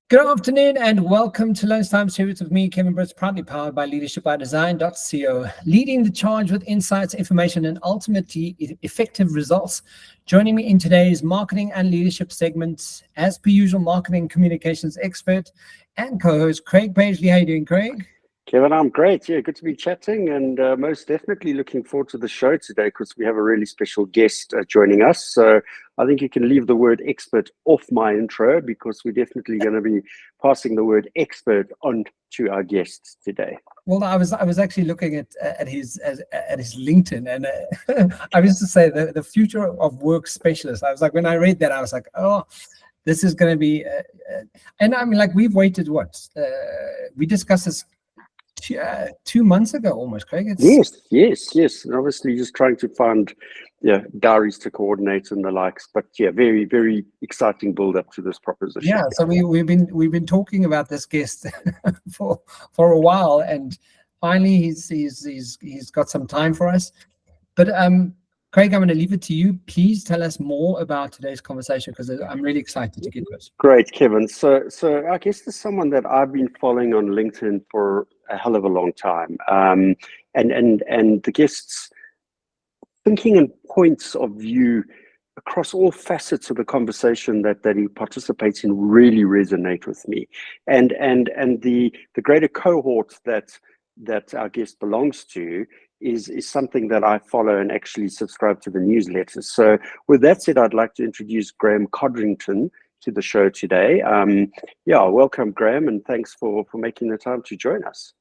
Good afternoon and welcome to Lunchtime Series with me, Kevin Britz, proudly powered by leadershipbydesign.co, leading the charge with insights, information, and ultimately effective results. Joining me in today's marketing and leadership segment, as per usual, marketing communications expert and co-host Craig Paisley. How are you doing, Craig? Kevin, I'm great. Yeah, good to be chatting, and most definitely looking forward to the show today because we have a really special guest joining us. So I think you can leave the word expert off my intro because we're definitely going to be passing the word expert on to our guests today. Well, I was actually looking at his LinkedIn, and I was to say the future of work specialist. I was like, when I read that, I was like, oh, this is going to be, and I mean, like, we've waited we discussed this 2 months ago almost, Craig. Yes. And obviously just trying to find diaries to coordinate and the likes. But yeah, very, very exciting build up to this proposition. Yeah, so we've been talking about this guest for a while, and finally he's got some time for us. But Craig, I'm going to leave it to you. Please tell us more about today's conversation because I'm really excited to get this. Great, Kevin. So I guess there's someone that I've been following on LinkedIn for a hell of a long time, and the guests' thinking and points of view across all facets of the conversation that he participates in really resonate with me, and the greater cohort that our guest belongs to is something that I follow and actually subscribe to the newsletters. So with that said, I'd like to introduce Graeme Codrington to the show today. Welcome, Graeme, and thanks for making the time to join us.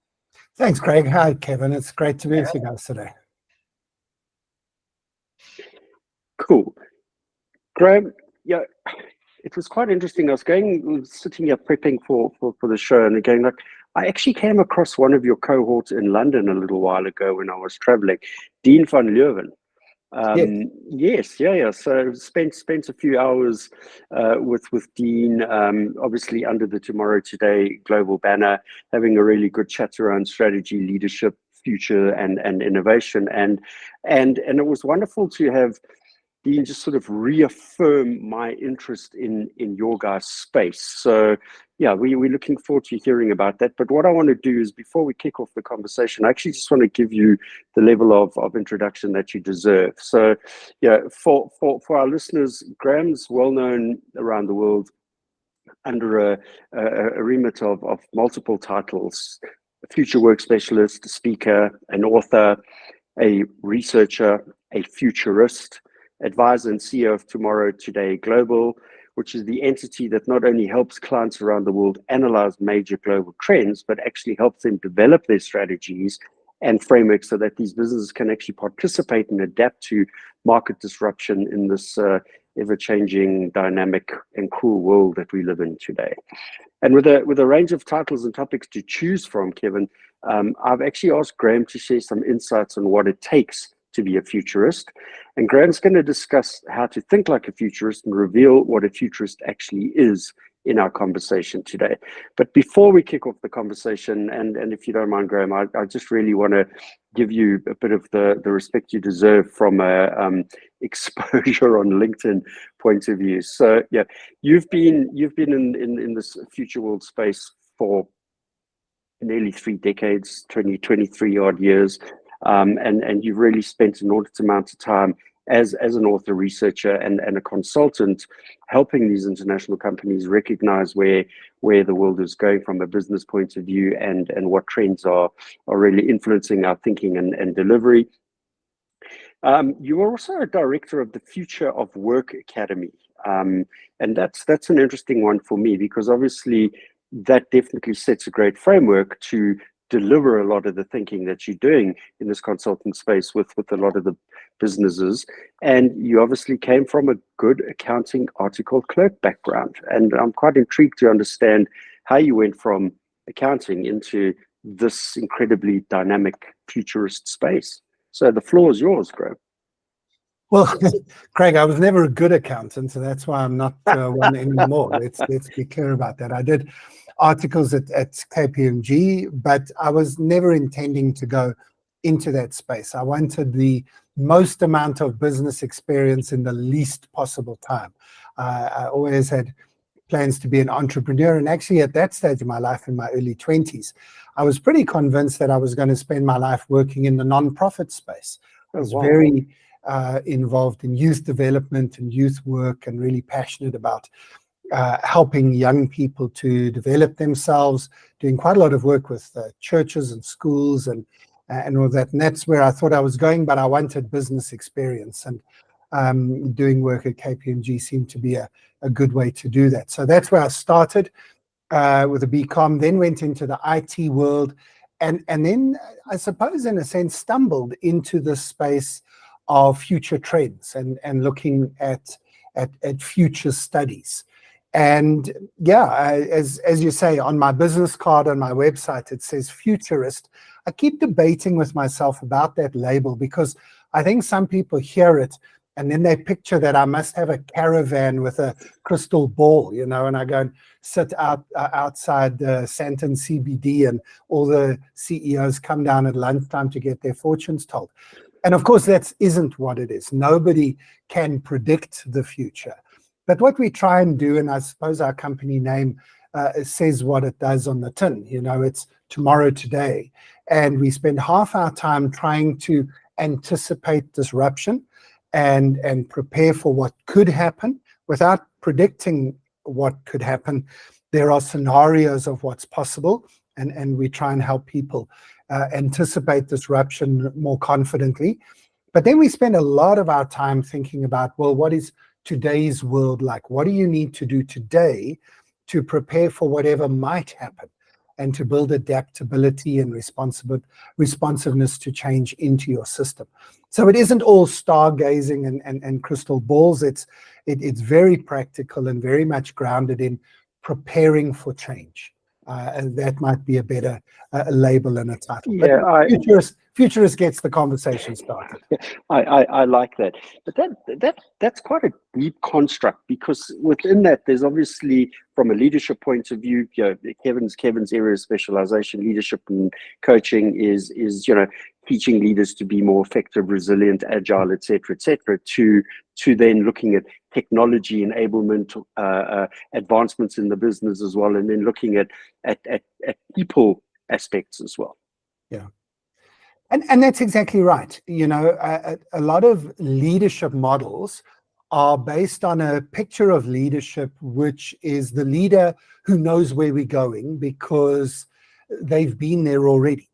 Thanks, Craig. Hi, Kevin. It's great to be with you guys today. Cool. Graeme, it was quite interesting. I was sitting here prepping for the show and again, I actually came across one of your cohorts in London a little while ago when I was traveling, Dean van Leeuwen. Yes. So spent a few hours with Dean, obviously under the TomorrowToday Global banner, having a really good chat around strategy, leadership, future, and innovation, and it was wonderful to have Dean just sort of reaffirm my interest in your guys' space. So yeah, we're looking forward to hearing about that. But what I want to do is, before we kick off the conversation, I actually just want to give you the level of introduction that you deserve. So yeah, for our listeners, Graeme's well known around the world under a remit of multiple titles: a future work specialist, a speaker, an author, a researcher, a futurist, advisor and CEO of TomorrowToday Global, which is the entity that not only helps clients around the world analyze major global trends, but actually helps them develop their strategies and frameworks so that these businesses can actually participate and adapt to market disruption in this ever-changing, dynamic, and cool world that we live in today. And with a range of titles and topics to choose from, Kevin, I've actually asked Graeme to share some insights on what it takes to be a futurist. And Graeme's going to discuss how to think like a futurist and reveal what a futurist actually is in our conversation today. But before we kick off the conversation, and if you don't mind, Graeme, I just really want to give you a bit of the respect you deserve from a exposure on LinkedIn point of view. So yeah, you've been in this future world space for nearly 3 decades, 23 odd years. And you've really spent an inordinate amount of time as an author, researcher, and a consultant, helping these international companies recognize where the world is going from a business point of view and what trends are really influencing our thinking and delivery. You are also a director of the Future of Work Academy, and that's an interesting one for me because obviously that definitely sets a great framework to deliver a lot of the thinking that you're doing in this consulting space with a lot of the businesses. And you obviously came from a good accounting article clerk background. And I'm quite intrigued to understand how you went from accounting into this incredibly dynamic futurist space. So the floor is yours, Graeme. Well, Craig, I was never a good accountant, so that's why I'm not one anymore. Let's be clear about that. I did articles at KPMG, but I was never intending to go into that space. I wanted the most amount of business experience in the least possible time. I always had plans to be an entrepreneur. And actually at that stage of my life, in my early 20s, I was pretty convinced that I was going to spend my life working in the non-profit space. I was very involved in youth development and youth work, and really passionate about helping young people to develop themselves, doing quite a lot of work with churches and schools and all that. And that's where I thought I was going, but I wanted business experience, and doing work at KPMG seemed to be a good way to do that. So that's where I started with a BCom, then went into the IT world, and then I suppose in a sense stumbled into the space of future trends and looking at future studies. And yeah, as you say, on my business card on my website, it says Futurist. I keep debating with myself about that label, because I think some people hear it and then they picture that I must have a caravan with a crystal ball, and I go and sit outside Santon CBD, and all the CEOs come down at lunchtime to get their fortunes told. And of course, that isn't what it is. Nobody can predict the future. But what we try and do, and I suppose our company name says what it does on the tin, it's tomorrow today. And we spend half our time trying to anticipate disruption and prepare for what could happen without predicting what could happen. There are scenarios of what's possible, and we try and help people anticipate disruption more confidently. But then we spend a lot of our time thinking about, well, what is today's world like? What do you need to do today to prepare for whatever might happen, and to build adaptability and responsiveness to change into your system? So it isn't all stargazing and crystal balls. It's very practical and very much grounded in preparing for change. And that might be a better label and a title. Yeah, but Futurist gets the conversation started. I like that. But that's quite a deep construct, because within that, there's obviously, from a leadership point of view, Kevin's area of specialization, leadership and coaching is teaching leaders to be more effective, resilient, agile, et cetera, to then looking at technology enablement, advancements in the business as well, and then looking at people aspects as well. Yeah. And that's exactly right. A lot of leadership models are based on a picture of leadership, which is the leader who knows where we're going because they've been there already.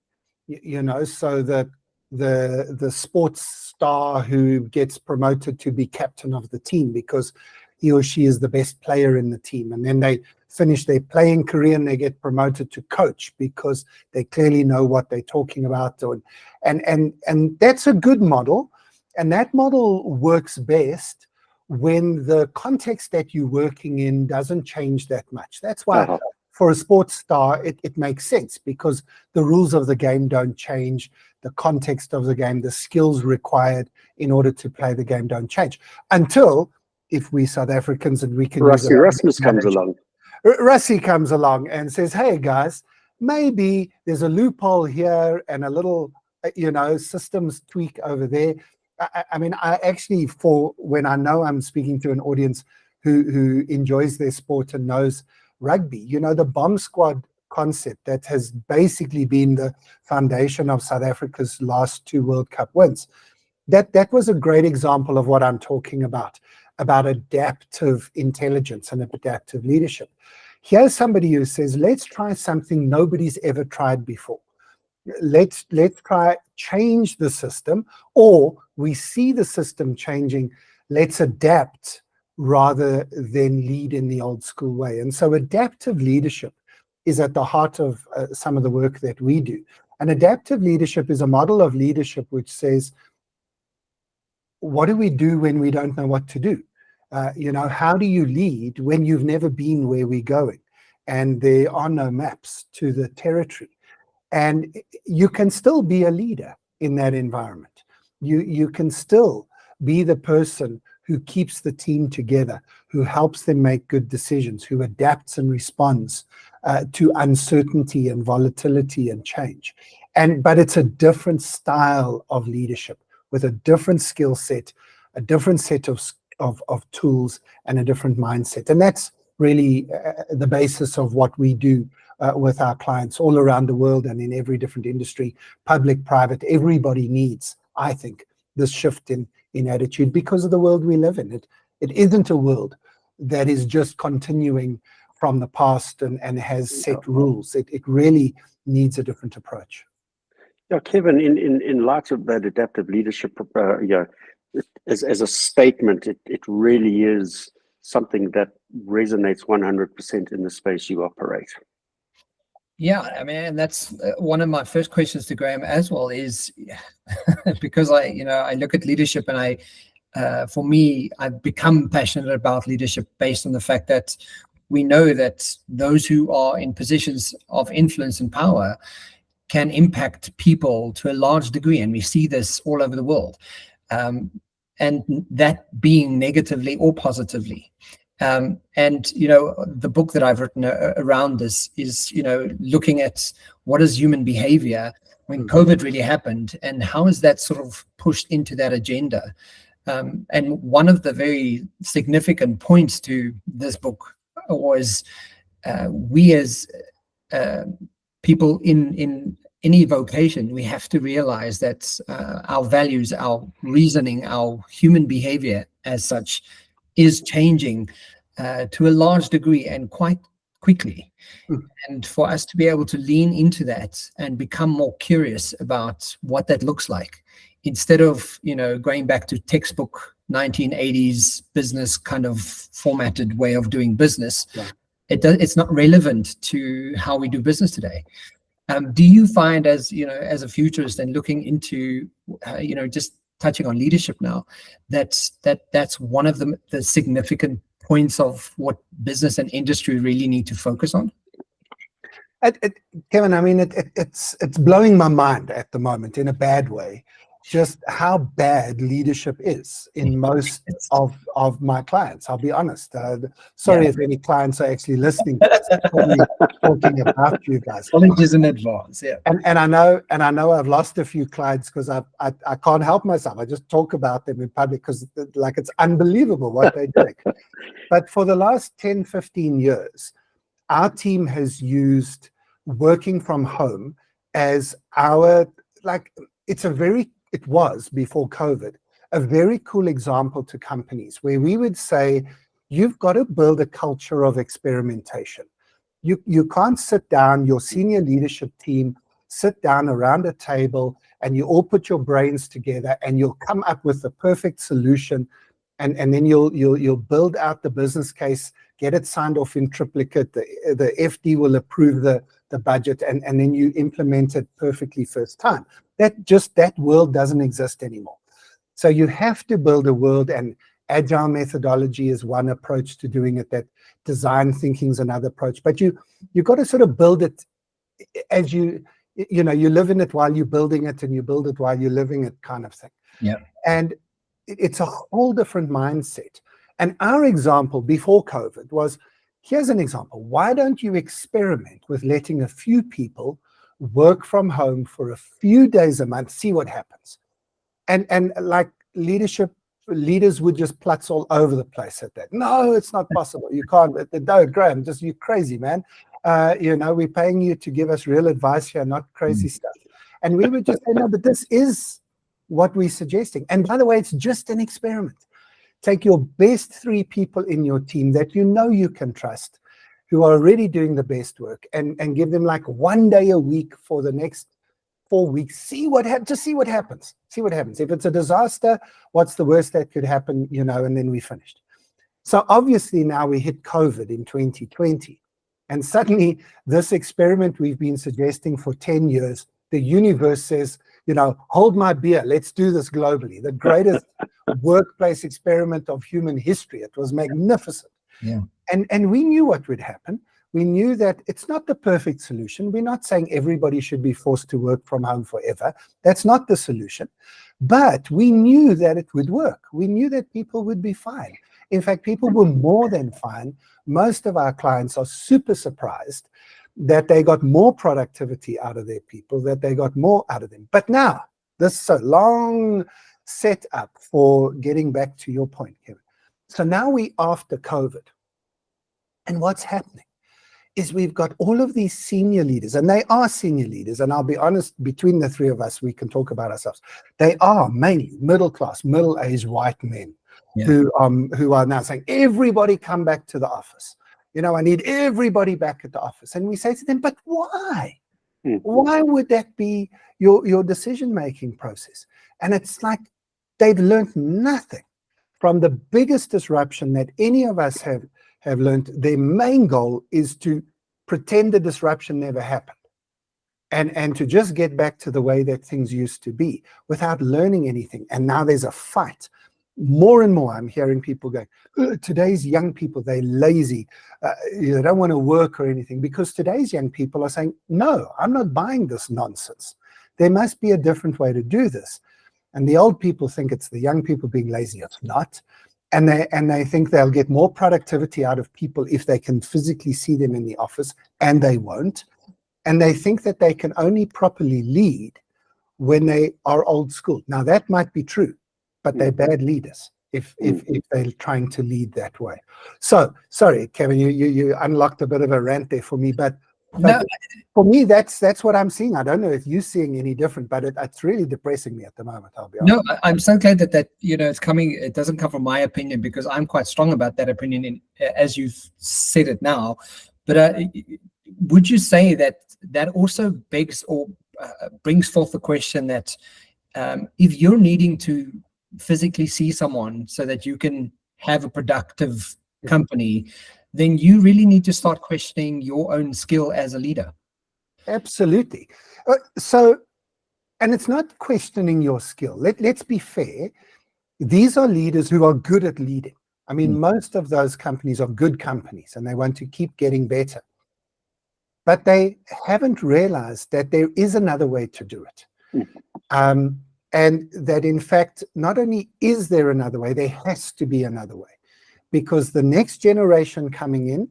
So that the sports star who gets promoted to be captain of the team because he or she is the best player in the team, and then they finish their playing career and they get promoted to coach because they clearly know what they're talking about. And that's a good model, and that model works best when the context that you're working in doesn't change that much. That's why for a sports star, it makes sense, because the rules of the game don't change, the context of the game, the skills required in order to play the game don't change, until, if we South Africans, and we can Rassie Erasmus comes along. Rassie comes along and says, hey guys, maybe there's a loophole here and a little, systems tweak over there. I mean, I actually, for when I know I'm speaking to an audience who enjoys their sport and knows rugby, the bomb squad concept that has basically been the foundation of South Africa's last 2 World Cup wins. That was a great example of what I'm talking about adaptive intelligence and adaptive leadership. Here's somebody who says, let's try something nobody's ever tried before. Let's try change the system, or we see the system changing. Let's adapt rather than lead in the old school way. And so adaptive leadership is at the heart of some of the work that we do. And adaptive leadership is a model of leadership which says, what do we do when we don't know what to do? How do you lead when you've never been where we're going and there are no maps to the territory? And you can still be a leader in that environment. You can still be the person who keeps the team together, who helps them make good decisions, who adapts and responds to uncertainty and volatility and change. But it's a different style of leadership with a different skill set, a different set of tools, and a different mindset. And that's really the basis of what we do with our clients all around the world and in every different industry, public, private. Everybody needs, I think, this shift in attitude because of the world we live in. It isn't a world that is just continuing from the past and has set rules. It really needs a different approach. Yeah, Kevin, in light of that adaptive leadership, as a statement, it really is something that resonates 100% in the space you operate. Yeah, I mean, and that's one of my first questions to Graeme as well is because I look at leadership and for me, I've become passionate about leadership based on the fact that we know that those who are in positions of influence and power can impact people to a large degree, and we see this all over the world, and that being negatively or positively. And the book that I've written around this is looking at what is human behavior when COVID really happened, and how is that sort of pushed into that agenda. And one of the very significant points to this book was we as people in any vocation, we have to realize that our values, our reasoning, our human behavior as such is changing to a large degree and quite quickly. And for us to be able to lean into that and become more curious about what that looks like, instead of going back to textbook 1980s business kind of formatted way of doing business, it's not relevant to how we do business today. Do you find, as as a futurist and looking into just touching on leadership now, that's one of the significant points of what business and industry really need to focus on? Kevin, I mean, it's blowing my mind at the moment in a bad way, just how bad leadership is in most of my clients. I'll be honest. Sorry if any clients are actually listening to this. I'm probably talking about you guys. Apologies in advance. Yeah. And I know I've lost a few clients because I can't help myself. I just talk about them in public because it's unbelievable what they're doing. But for the last 10, 15 years, our team has used working from home as it was before COVID, a very cool example to companies where we would say, you've got to build a culture of experimentation. You can't sit down, your senior leadership team, sit down around a table and you all put your brains together and you'll come up with the perfect solution. And then you'll build out the business case, get it signed off in triplicate, the FD will approve the budget, and then you implement it perfectly first time. That world doesn't exist anymore. So you have to build a world, and agile methodology is one approach to doing it, that design thinking is another approach. But you got to sort of build it as you live in it while you're building it, and you build it while you're living it, kind of thing. Yeah. And it's a whole different mindset. And our example before COVID was, here's an example. Why don't you experiment with letting a few people work from home for a few days a month, see what happens? And like leaders would just plutz all over the place at that. No, it's not possible. You can't. No, Graeme, you're crazy, man. We're paying you to give us real advice here, not crazy stuff. And we would just say, no, but this is what we're suggesting. And by the way, it's just an experiment. Take your best 3 people in your team that you can trust, who are already doing the best work, and give them like 1 day a week for the next 4 weeks. See what happens. See what happens. If it's a disaster, what's the worst that could happen, and then we finished. So obviously now we hit COVID in 2020. And suddenly this experiment we've been suggesting for 10 years, the universe says, hold my beer, let's do this globally. The greatest workplace experiment of human history. It was magnificent. Yeah. And we knew what would happen. We knew that it's not the perfect solution. We're not saying everybody should be forced to work from home forever. That's not the solution. But we knew that it would work. We knew that people would be fine. In fact, people were more than fine. Most of our clients are super surprised that they got more productivity out of their people, that they got more out of them. But now, this is a long setup for getting back to your point, Kevin. So now we after COVID. And what's happening is we've got all of these senior leaders, and they are senior leaders, and I'll be honest, between the three of us, we can talk about ourselves. They are mainly middle-class, middle-aged white men who are now saying, everybody come back to the office. You know, I need everybody back at the office. And we say to them, but why? Why would that be your decision-making process? And it's like they've learned nothing from the biggest disruption that any of us have learned. Their main goal is to pretend the disruption never happened and to just get back to the way that things used to be without learning anything. And now there's a fight. More and more I'm hearing people going, today's young people, they're lazy, they don't want to work or anything, because today's young people are saying, no, I'm not buying this nonsense. There must be a different way to do this. And the old people think it's the young people being lazy. It's not. And they think they'll get more productivity out of people if they can physically see them in the office, and they won't. And they think that they can only properly lead when they are old school. Now, that might be true, but they're bad leaders if they're trying to lead that way. So, sorry, Kevin, you unlocked a bit of a rant there for me, but No, for me, that's what I'm seeing. I don't know if you're seeing any different, but it's really depressing me at the moment, I'll be honest. no, I'm so glad that it's coming. It doesn't come from my opinion, because I'm quite strong about that opinion, as you've said it now. But would you say that also begs or brings forth the question that if you're needing to physically see someone so that you can have a productive company, then you really need to start questioning your own skill as a leader. Absolutely. And it's not questioning your skill. Let's be fair. These are leaders who are good at leading. I mean, most of those companies are good companies, and they want to keep getting better. But they haven't realized that there is another way to do it. And that, in fact, not only is there another way, there has to be another way. Because the next generation coming in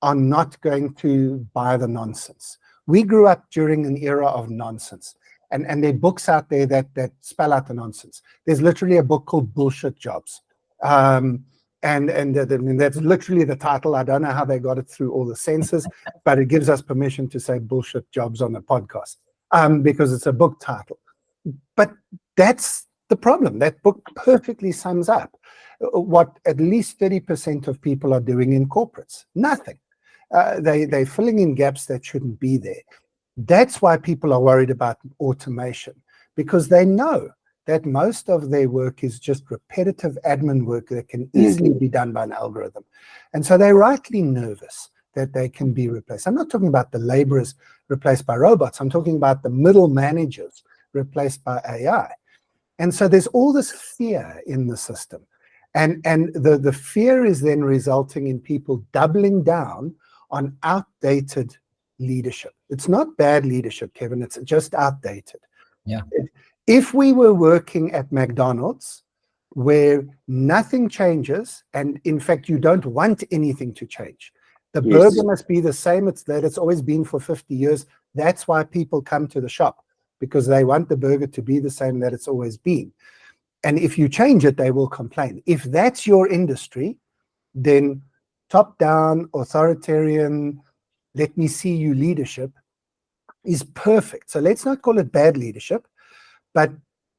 are not going to buy the nonsense. We grew up during an era of nonsense. And there are books out there that spell out the nonsense. There's literally a book called Bullshit Jobs. And that's literally the title. I don't know how they got it through all the censors, but it gives us permission to say bullshit jobs on a podcast because it's a book title. But that's the problem. That book perfectly sums up what at least 30% of people are doing in corporates. Nothing. They're filling in gaps that shouldn't be there. That's why people are worried about automation, because they know that most of their work is just repetitive admin work that can easily be done by an algorithm. And so they're rightly nervous that they can be replaced. I'm not talking about the laborers replaced by robots. I'm talking about the middle managers replaced by AI. And so there's all this fear in the system. And the fear is then resulting in people doubling down on outdated leadership. It's not bad leadership, Kevin. It's just outdated. Yeah. If we were working at McDonald's, where nothing changes, and in fact, you don't want anything to change. The burger must be the same. It's always been for 50 years. That's why people come to the shop, because they want the burger to be the same that it's always been. And if you change it, they will complain. If that's your industry, then top-down, authoritarian, let me see you leadership is perfect. So let's not call it bad leadership. But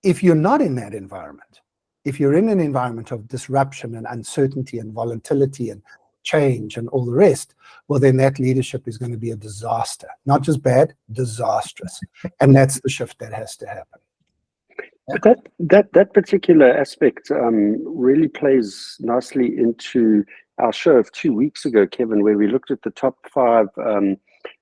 if you're not in that environment, if you're in an environment of disruption and uncertainty and volatility and change and all the rest, well, then that leadership is going to be a disaster. Not just bad, disastrous. And that's the shift that has to happen. That particular aspect really plays nicely into our show of 2 weeks ago, Kevin, where we looked at the top 5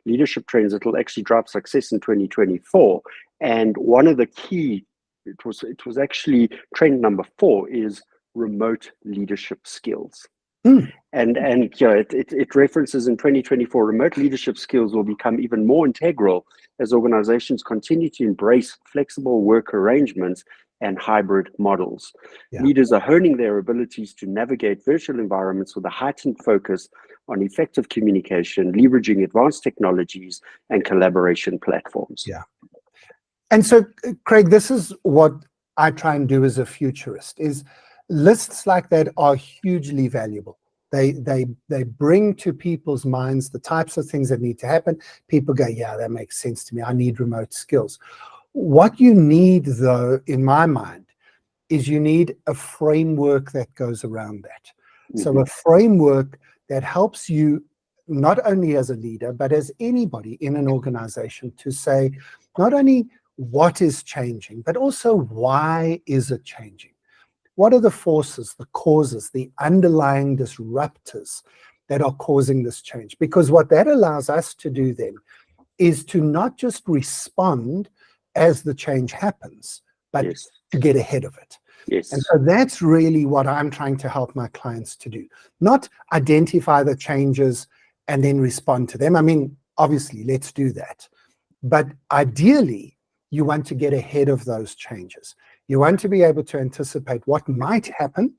leadership trends that will actually drive success in 2024. And one of the key, it was actually trend number 4, is remote leadership skills. And it references in 2024, remote leadership skills will become even more integral as organizations continue to embrace flexible work arrangements and hybrid models. Leaders are honing their abilities to navigate virtual environments with a heightened focus on effective communication, leveraging advanced technologies and collaboration platforms. And so, Craig, this is what I try and do as a futurist, is lists like that are hugely valuable. They bring to people's minds the types of things that need to happen. People go, yeah, that makes sense to me. I need remote skills. What you need, though, in my mind, is you need a framework that goes around that. So a framework that helps you, not only as a leader, but as anybody in an organization, to say not only what is changing, but also why is it changing? What are the forces, the causes, the underlying disruptors that are causing this change? Because what that allows us to do then is to not just respond as the change happens, but to get ahead of it. Yes. And so that's really what I'm trying to help my clients to do. Not identify the changes and then respond to them. I mean, obviously, let's do that. But ideally, you want to get ahead of those changes. You want to be able to anticipate what might happen.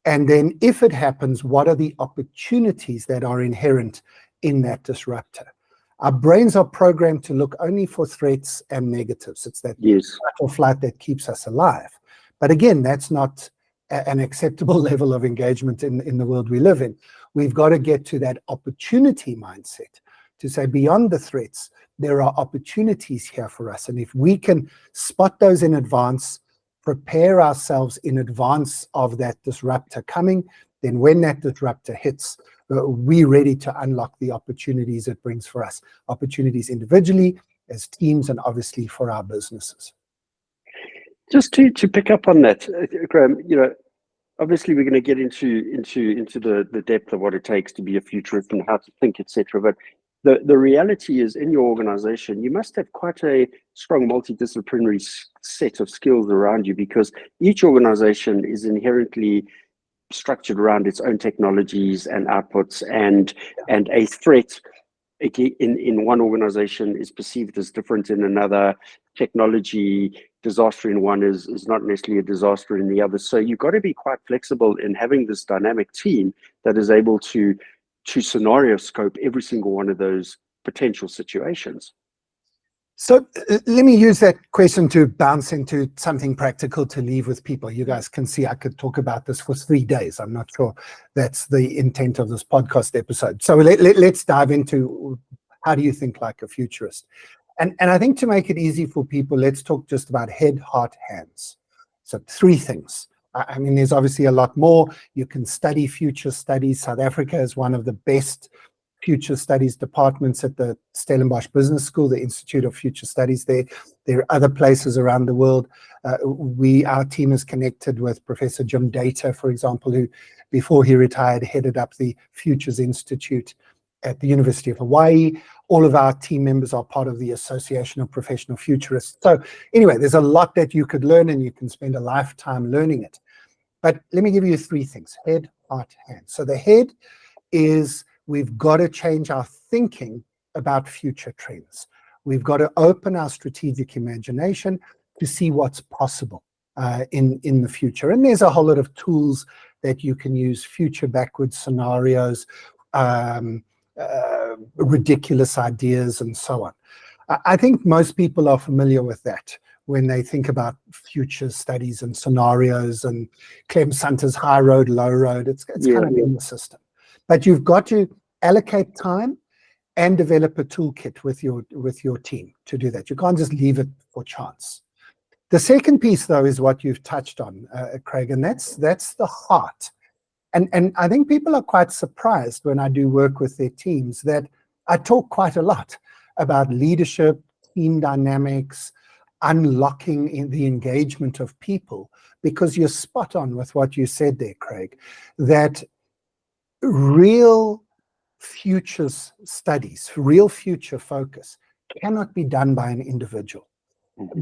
And then if it happens, what are the opportunities that are inherent in that disruptor? Our brains are programmed to look only for threats and negatives. It's that fight or flight that keeps us alive. But again, that's not an acceptable level of engagement in the world we live in. We've got to get to that opportunity mindset to say, beyond the threats, there are opportunities here for us. And if we can spot those in advance, prepare ourselves in advance of that disruptor coming, then when that disruptor hits, we're ready to unlock the opportunities it brings for us. Opportunities individually, as teams, and obviously for our businesses. Just to pick up on that, Graeme, obviously we're going to get into the depth of what it takes to be a futurist and how to think, etc. But the reality is, in your organization, you must have quite a strong multidisciplinary set of skills around you, because each organization is inherently structured around its own technologies and outputs, and a threat in one organization is perceived as different in another. Technology disaster in one is not necessarily a disaster in the other. So you've got to be quite flexible in having this dynamic team that is able to scenario scope every single one of those potential situations. So let me use that question to bounce into something practical to leave with people. You guys can see I could talk about this for 3 days. I'm not sure that's the intent of this podcast episode. So let's dive into, how do you think like a futurist? And I think to make it easy for people, let's talk just about head, heart, hands. So 3 things. I mean, there's obviously a lot more. You can study future studies. South Africa is one of the best future studies departments at the Stellenbosch Business School, the Institute of Future Studies there. There are other places around the world. Our team is connected with Professor Jim Data, for example, who, before he retired, headed up the Futures Institute at the University of Hawaii. All of our team members are part of the Association of Professional Futurists. So anyway, there's a lot that you could learn, and you can spend a lifetime learning it. But let me give you 3 things: head, heart, hand. So the head is, we've got to change our thinking about future trends. We've got to open our strategic imagination to see what's possible in the future. And there's a whole lot of tools that you can use: future backwards scenarios, ridiculous ideas, and so on. I think most people are familiar with that when they think about future studies and scenarios, and Clem Sunter's high road, low road. It's kind of in the system. But you've got to allocate time and develop a toolkit with your team to do that. You can't just leave it for chance. The second piece, though, is what you've touched on, Craig, and that's the heart. And I think people are quite surprised when I do work with their teams that I talk quite a lot about leadership, team dynamics, unlocking the engagement of people, because you're spot on with what you said there, Craig, that real futures studies, real future focus cannot be done by an individual,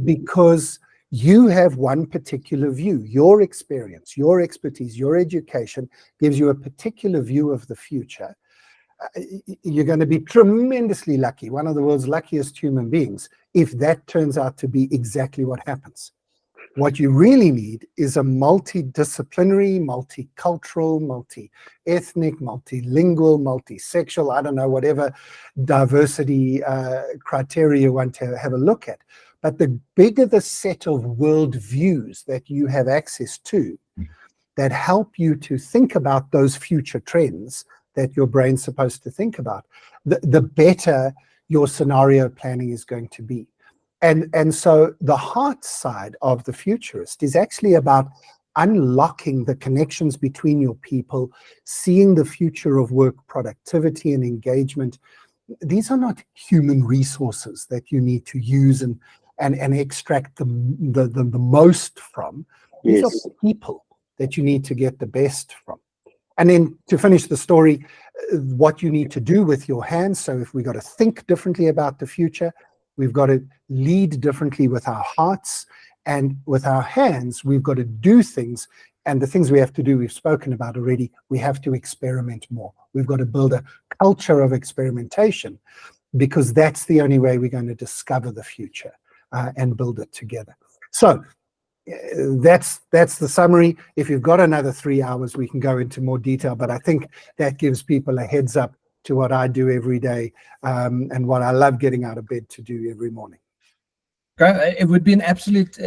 because you have one particular view. Your experience, your expertise, your education gives you a particular view of the future. You're going to be tremendously lucky, one of the world's luckiest human beings, if that turns out to be exactly what happens. What you really need is a multidisciplinary, multicultural, multi-ethnic, multilingual, multisexual, I don't know, whatever diversity criteria you want to have a look at. But the bigger the set of worldviews that you have access to, that help you to think about those future trends that your brain's supposed to think about, the better your scenario planning is going to be. And so the heart side of the Futurist is actually about unlocking the connections between your people, seeing the future of work productivity and engagement. These are not human resources that you need to use and extract the most from. These Yes. are people that you need to get the best from. And then to finish the story, what you need to do with your hands. So if we've got to think differently about the future, we've got to lead differently with our hearts, and with our hands, we've got to do things. And the things we have to do, we've spoken about already. We have to experiment more. We've got to build a culture of experimentation, because that's the only way we're going to discover the future and build it together. So that's the summary. If you've got another 3 hours, we can go into more detail, but I think that gives people a heads up to what I do every day, and what I love getting out of bed to do every morning. It would be an absolute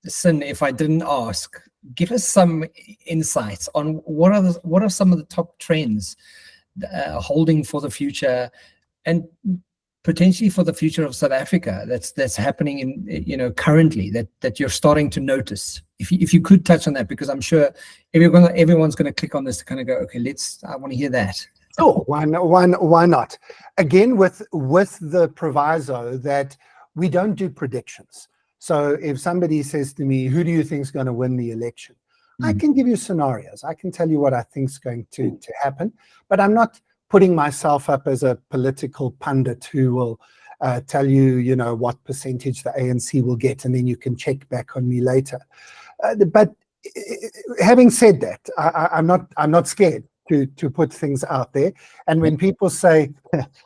sin if I didn't ask. Give us some insights on what are some of the top trends holding for the future, and potentially for the future of South Africa that's happening in currently that you're starting to notice. If you could touch on that, because I'm sure everyone's going to click on this to kind of go, okay, I want to hear that. Oh, why not? Again, with the proviso that we don't do predictions. So if somebody says to me, who do you think is going to win the election? I can give you scenarios. I can tell you what I think is going to happen, but I'm not putting myself up as a political pundit who will tell you, what percentage the ANC will get, and then you can check back on me later. But having said that, I'm not scared to put things out there. And when people say,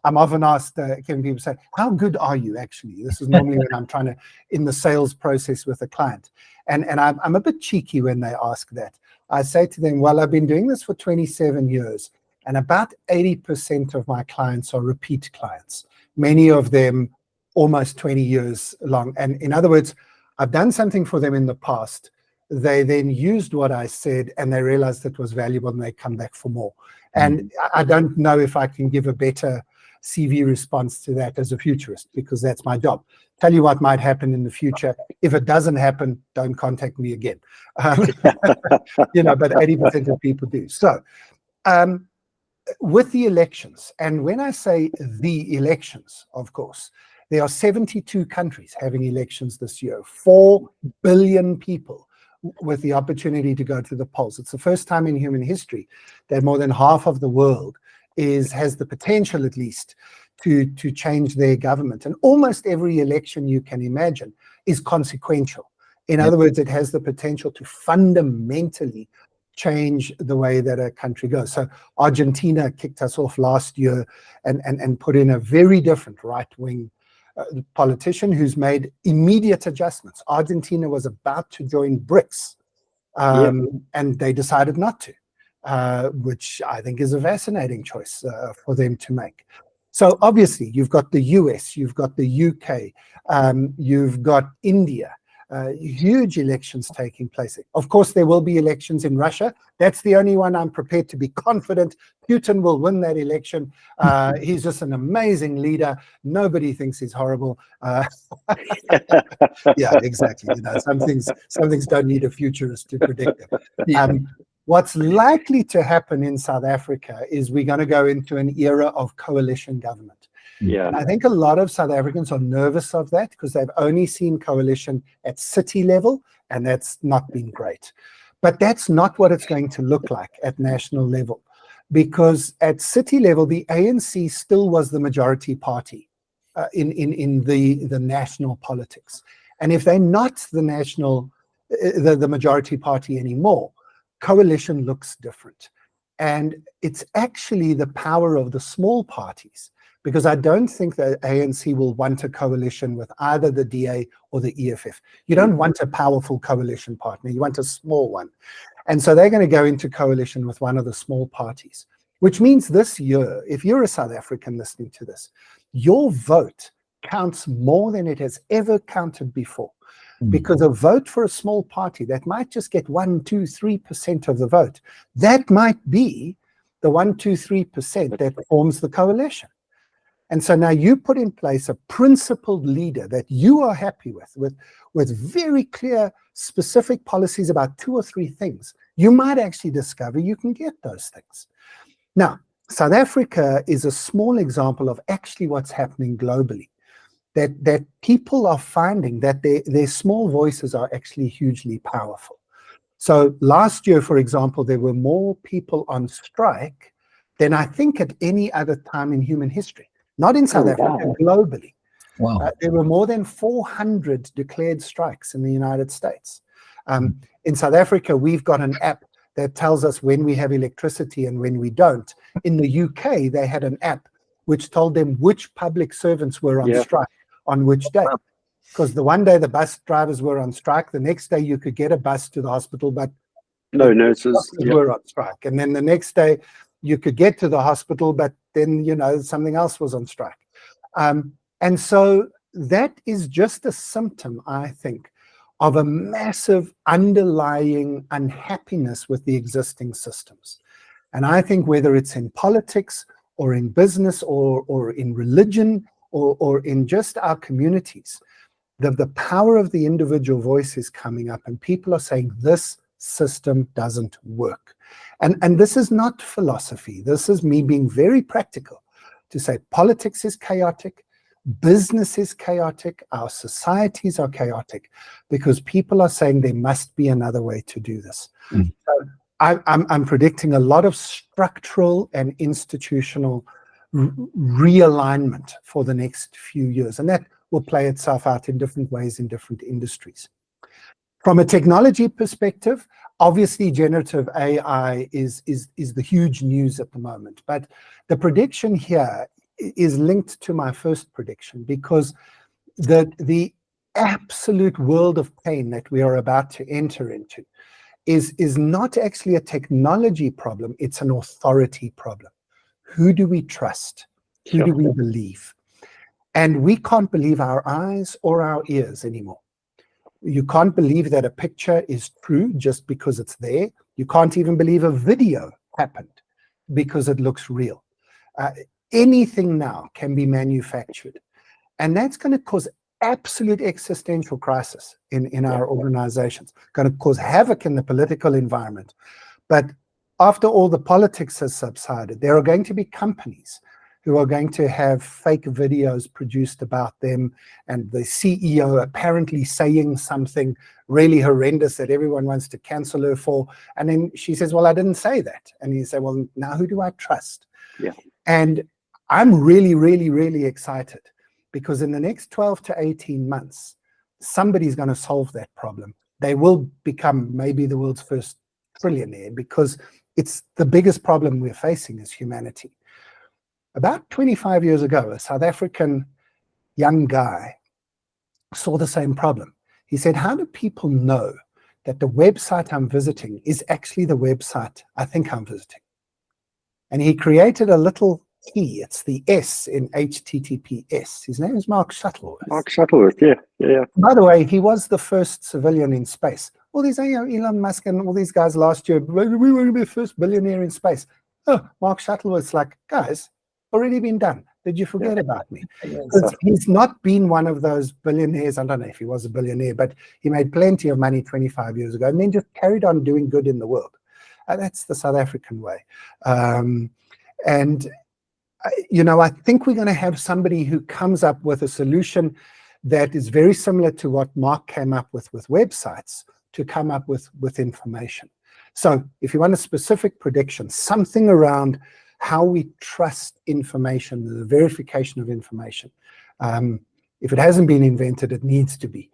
I'm often asked, people say, how good are you actually? This is normally when I'm trying to, in the sales process with a client. And I'm a bit cheeky when they ask that. I say to them, well, I've been doing this for 27 years, and about 80% of my clients are repeat clients, many of them almost 20 years long. And in other words, I've done something for them in the past. They then used what I said, and they realized it was valuable, and they come back for more. And I don't know if I can give a better CV response to that as a futurist, because that's my job. Tell you what might happen in the future. If it doesn't happen, don't contact me again. But 80% of people do. So with the elections, and when I say the elections, of course, there are 72 countries having elections this year, 4 billion people with the opportunity to go to the polls. It's the first time in human history that more than half of the world has the potential, at least, to change their government. And almost every election you can imagine is consequential. In other words, it has the potential to fundamentally change the way that a country goes. So Argentina kicked us off last year and put in a very different right-wing politician who's made immediate adjustments. Argentina was about to join BRICS, and they decided not to, which I think is a fascinating choice for them to make. So obviously, you've got the US, you've got the UK, you've got India, huge elections taking place. Of course, there will be elections in Russia. That's the only one I'm prepared to be confident Putin will win that election. He's just an amazing leader. Nobody thinks he's horrible. Yeah, exactly. Some things don't need a futurist to predict them. What's likely to happen in South Africa is we're going to go into an era of coalition government. Yeah. I think a lot of South Africans are nervous of that because they've only seen coalition at city level, and that's not been great. But that's not what it's going to look like at national level, because at city level, the ANC still was the majority party in the national politics. And if they're not the majority party anymore, coalition looks different. And it's actually the power of the small parties, because I don't think the ANC will want a coalition with either the DA or the EFF. You don't want a powerful coalition partner, you want a small one. And so they're going to go into coalition with one of the small parties, which means this year, if you're a South African listening to this, your vote counts more than it has ever counted before. Because a vote for a small party that might just get 1, 2, 3% of the vote, that might be the 1, 2, 3% that forms the coalition. And so now you put in place a principled leader that you are happy with very clear, specific policies about 2 or 3 things. You might actually discover you can get those things. Now, South Africa is a small example of actually what's happening globally. That people are finding that their small voices are actually hugely powerful. So last year, for example, there were more people on strike than I think at any other time in human history. Not in South Africa, globally. Wow. There were more than 400 declared strikes in the United States. In South Africa, we've got an app that tells us when we have electricity and when we don't. In the UK, they had an app which told them which public servants were on strike on which day. Because the one day the bus drivers were on strike, the next day you could get a bus to the hospital, but no nurses were on strike. And then the next day you could get to the hospital, but then, you know, something else was on strike. And so that is just a symptom, I think, of a massive underlying unhappiness with the existing systems. And I think whether it's in politics or in business or in religion or in just our communities, the power of the individual voice is coming up, and people are saying this system doesn't work. And this is not philosophy. This is me being very practical to say politics is chaotic, business is chaotic, our societies are chaotic, because people are saying there must be another way to do this. So I'm predicting a lot of structural and institutional realignment for the next few years, and that will play itself out in different ways in different industries. From a technology perspective, obviously generative AI is the huge news at the moment, but the prediction here is linked to my first prediction, because the absolute world of pain that we are about to enter into is not actually a technology problem, it's an authority problem. Who do we trust? Who do we believe? And we can't believe our eyes or our ears anymore. You can't believe that a picture is true just because it's there. You can't even believe a video happened because it looks real. Anything now can be manufactured. And that's going to cause absolute existential crisis in our organizations, going to cause havoc in the political environment. But after all the politics has subsided, there are going to be companies who are going to have fake videos produced about them, and the CEO apparently saying something really horrendous that everyone wants to cancel her for. And then she says, well, I didn't say that. And you say, well, now who do I trust? And I'm really, really, really excited, because in the next 12 to 18 months, somebody's going to solve that problem. They will become maybe the world's first trillionaire, because it's the biggest problem we're facing as humanity. About 25 years ago, a South African young guy saw the same problem. He said, how do people know that the website I'm visiting is actually the website I think I'm visiting? And he created a little key. It's the S in HTTPS. His name is Mark Shuttleworth. Mark Shuttleworth, yeah. By the way, he was the first civilian in space. All these, Elon Musk and all these guys last year, we were going to be the first billionaire in space. Oh, Mark Shuttleworth's like, guys, already been done. Did you forget about me? Because he's not been one of those billionaires. I don't know if he was a billionaire, but he made plenty of money 25 years ago and then just carried on doing good in the world. That's the South African way. And I think we're going to have somebody who comes up with a solution that is very similar to what Mark came up with websites, to come up with information. So if you want a specific prediction, something around how we trust information, the verification of information. If it hasn't been invented, it needs to be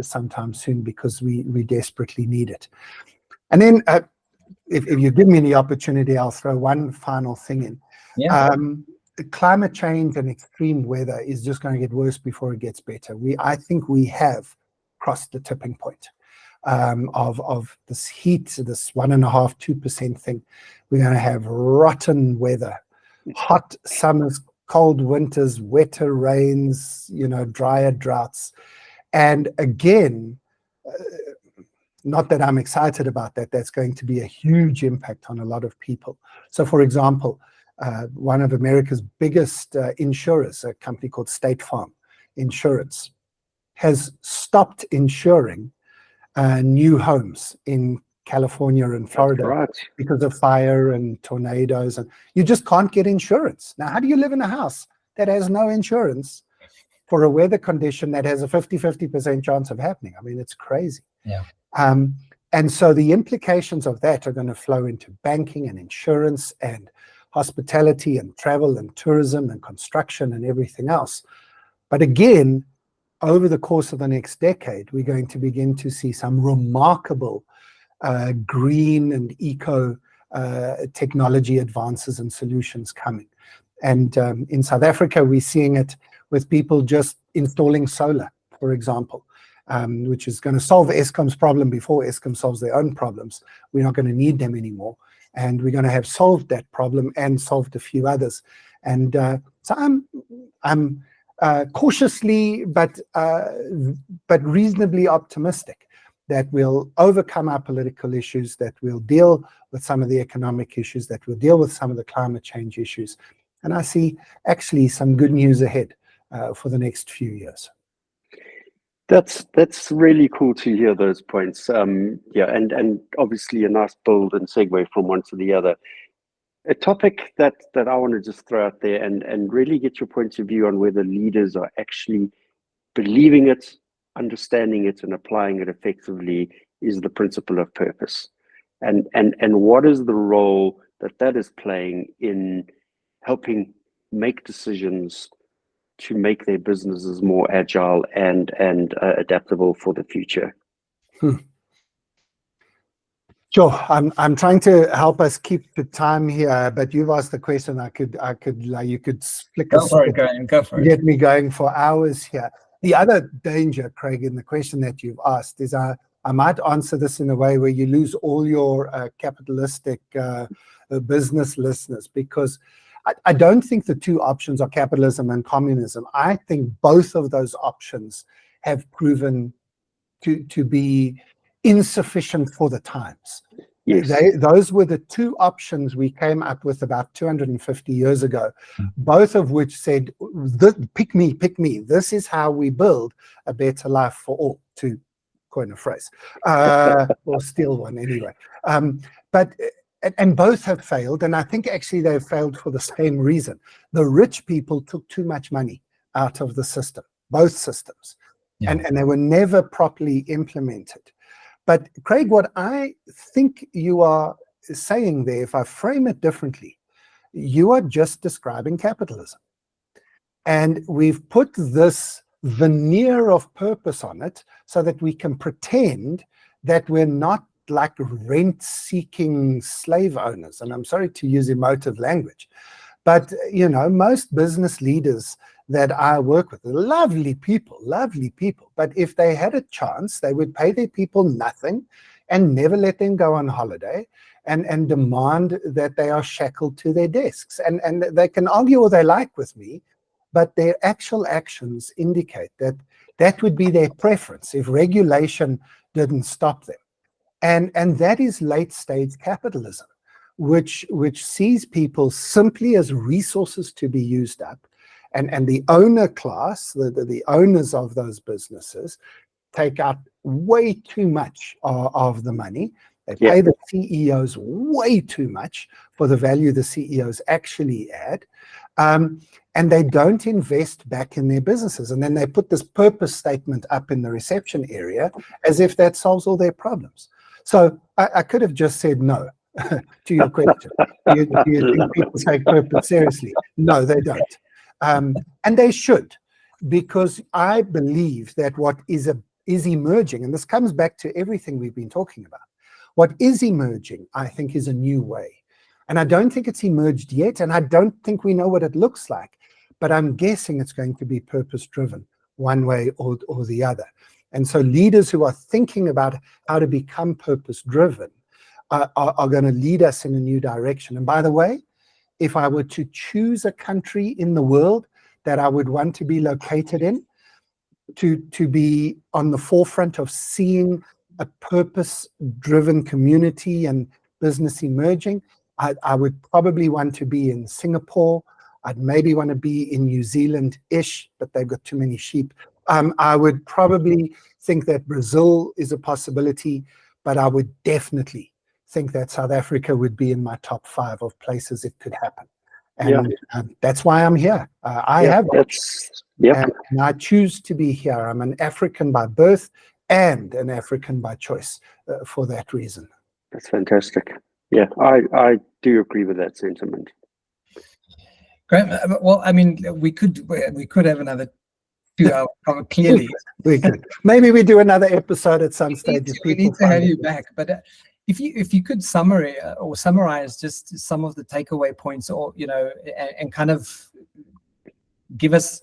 sometime soon, because we desperately need it. And then if you give me the opportunity, I'll throw one final thing in. Climate change and extreme weather is just going to get worse before it gets better. I think we have crossed the tipping point of this heat, this 1.5%, 2% thing. We're going to have rotten weather, hot summers, cold winters, wetter rains, drier droughts. And again, not that I'm excited about that, that's going to be a huge impact on a lot of people. So for example, one of America's biggest insurers, a company called State Farm Insurance, has stopped insuring new homes in California and Florida. Right. Because of fire and tornadoes, and you just can't get insurance. Now, how do you live in a house that has no insurance for a weather condition that has a 50% chance of happening? I mean, it's crazy. Yeah. And so the implications of that are going to flow into banking and insurance and hospitality and travel and tourism and construction and everything else. But again, over the course of the next decade, we're going to begin to see some remarkable green and eco technology advances and solutions coming. And in South Africa, we're seeing it with people just installing solar, for example, which is going to solve Eskom's problem before Eskom solves their own problems. We're not going to need them anymore. And we're going to have solved that problem and solved a few others. And so I'm cautiously but reasonably optimistic that we'll overcome our political issues, that we'll deal with some of the economic issues, that we'll deal with some of the climate change issues. And I see actually some good news ahead for the next few years. That's really cool to hear those points. Yeah, and obviously a nice build and segue from one to the other. A topic that I want to just throw out there and really get your point of view on whether leaders are actually believing it, understanding it, and applying it effectively is the principle of purpose. And what is the role that is playing in helping make decisions to make their businesses more agile and adaptable for the future? Sure, I'm trying to help us keep the time here, but you've asked the question. You could flick Go for it, Graeme. Go for it. Get me going for hours here. The other danger, Craig, in the question that you've asked is I might answer this in a way where you lose all your capitalistic business listeners, because I don't think the two options are capitalism and communism. I think both of those options have proven to be insufficient for the times. Yes. Those were the two options we came up with about 250 years ago, both of which said, pick me. This is how we build a better life for all, to coin a phrase, or steal one anyway. And both have failed, and I think actually they've failed for the same reason. The rich people took too much money out of the system, both systems, and they were never properly implemented. But Craig, what I think you are saying there, if I frame it differently, you are just describing capitalism. And we've put this veneer of purpose on it so that we can pretend that we're not like rent-seeking slave owners. And I'm sorry to use emotive language, but most business leaders that I work with, lovely people, but if they had a chance, they would pay their people nothing and never let them go on holiday and demand that they are shackled to their desks. And they can argue all they like with me, but their actual actions indicate that that would be their preference if regulation didn't stop them. And that is late stage capitalism, which sees people simply as resources to be used up. And the owner class, the owners of those businesses, take out way too much of the money. They pay the CEOs way too much for the value the CEOs actually add. And they don't invest back in their businesses. And then they put this purpose statement up in the reception area as if that solves all their problems. So I could have just said no to your question. Do you think people take purpose seriously? No, they don't. And they should, because I believe that what is emerging, and this comes back to everything we've been talking about, what is emerging, I think, is a new way. And I don't think it's emerged yet, and I don't think we know what it looks like, but I'm guessing it's going to be purpose-driven one way or the other. And so leaders who are thinking about how to become purpose-driven are going to lead us in a new direction. And by the way, if I were to choose a country in the world that I would want to be located in, to be on the forefront of seeing a purpose-driven community and business emerging, I would probably want to be in Singapore. I'd maybe want to be in New Zealand-ish, but they've got too many sheep. I would probably think that Brazil is a possibility, but I would definitely think that South Africa would be in my top 5 of places it could happen. And that's why I'm here. I have options, and I choose to be here. I'm an African by birth and an African by choice for that reason. That's fantastic. Yeah, I do agree with that sentiment. Great. Well, I mean, we could have another 2 hours, clearly. We could. Maybe we do another episode at some stage. We need to have you back. But if you could summarize just some of the takeaway points, or and kind of give us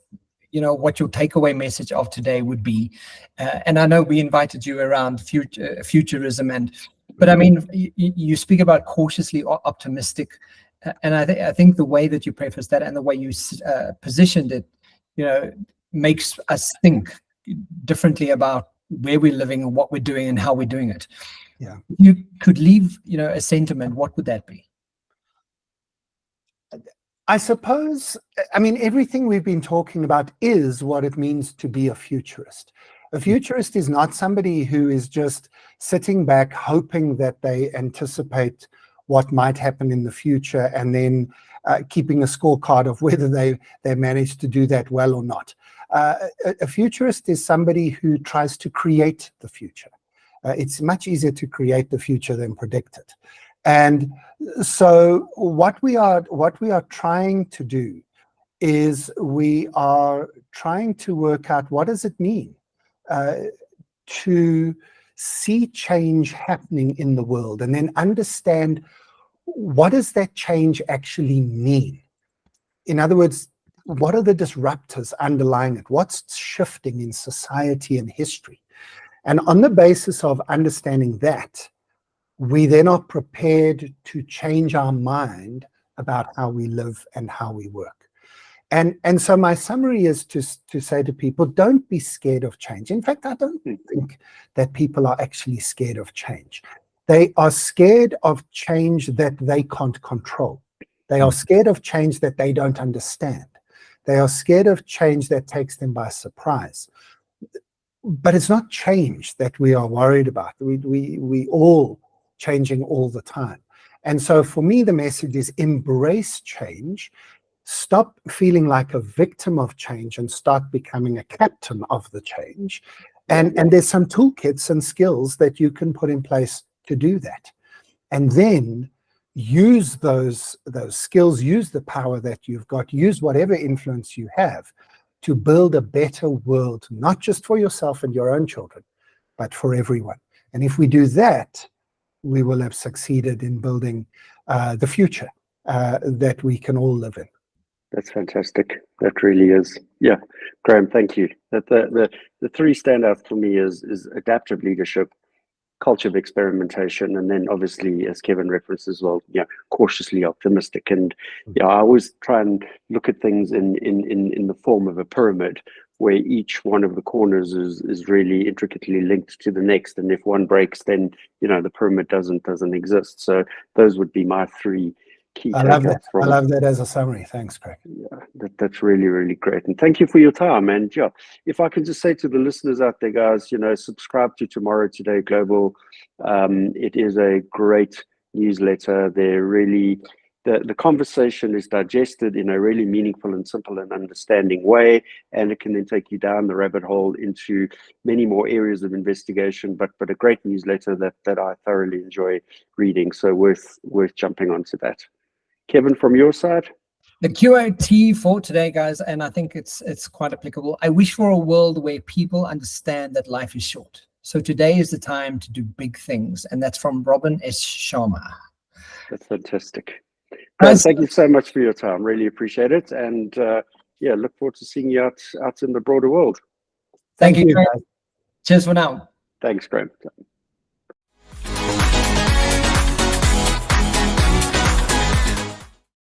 what your takeaway message of today would be. And I know we invited you around futurism, but I mean, you speak about cautiously optimistic, and I think the way that you prefaced that and the way you positioned it, makes us think differently about where we're living and what we're doing and how we're doing it. Yeah. If you could leave, a sentiment, what would that be? I suppose, I mean, everything we've been talking about is what it means to be a futurist. A futurist is not somebody who is just sitting back hoping that they anticipate what might happen in the future and then keeping a scorecard of whether they managed to do that well or not. A futurist is somebody who tries to create the future. It's much easier to create the future than predict it. And so what we are trying to do is we are trying to work out, what does it mean to see change happening in the world, and then understand, what does that change actually mean? In other words, what are the disruptors underlying it? What's shifting in society and history? And on the basis of understanding that, we then are prepared to change our mind about how we live and how we work. And so my summary is to say to people, don't be scared of change. In fact, I don't think that people are actually scared of change. They are scared of change that they can't control. They are scared of change that they don't understand. They are scared of change that takes them by surprise. But it's not change that we are worried about. We all changing all the time. And so for me, the message is embrace change, stop feeling like a victim of change and start becoming a captain of the change. And there's some toolkits and skills that you can put in place to do that. And then use those skills, use the power that you've got, use whatever influence you have to build a better world, not just for yourself and your own children, but for everyone. And if we do that, we will have succeeded in building the future that we can all live in. That's fantastic. That really is. Yeah, Graeme, thank you. The 3 standouts for me is adaptive leadership, culture of experimentation, and then obviously, as Kevin referenced as well, cautiously optimistic. And I always try and look at things in the form of a pyramid, where each one of the corners is really intricately linked to the next. And if one breaks, then the pyramid doesn't exist. So those would be my 3 key takeaways. I love that as a summary. Thanks, Craig. Yeah, that's really, really great. And thank you for your time. And if I can just say to the listeners out there, guys, subscribe to Tomorrow Today Global. It is a great newsletter. They're really, the conversation is digested in a really meaningful and simple and understanding way, and it can then take you down the rabbit hole into many more areas of investigation, but a great newsletter that I thoroughly enjoy reading. So worth jumping onto that. Kevin, from your side? The QOT for today, guys, and I think it's quite applicable. I wish for a world where people understand that life is short. So today is the time to do big things, and that's from Robin S. Sharma. That's fantastic. Guys, thank you so much for your time. Really appreciate it, and look forward to seeing you out in the broader world. Thank you. Cheers for now. Thanks, Graeme.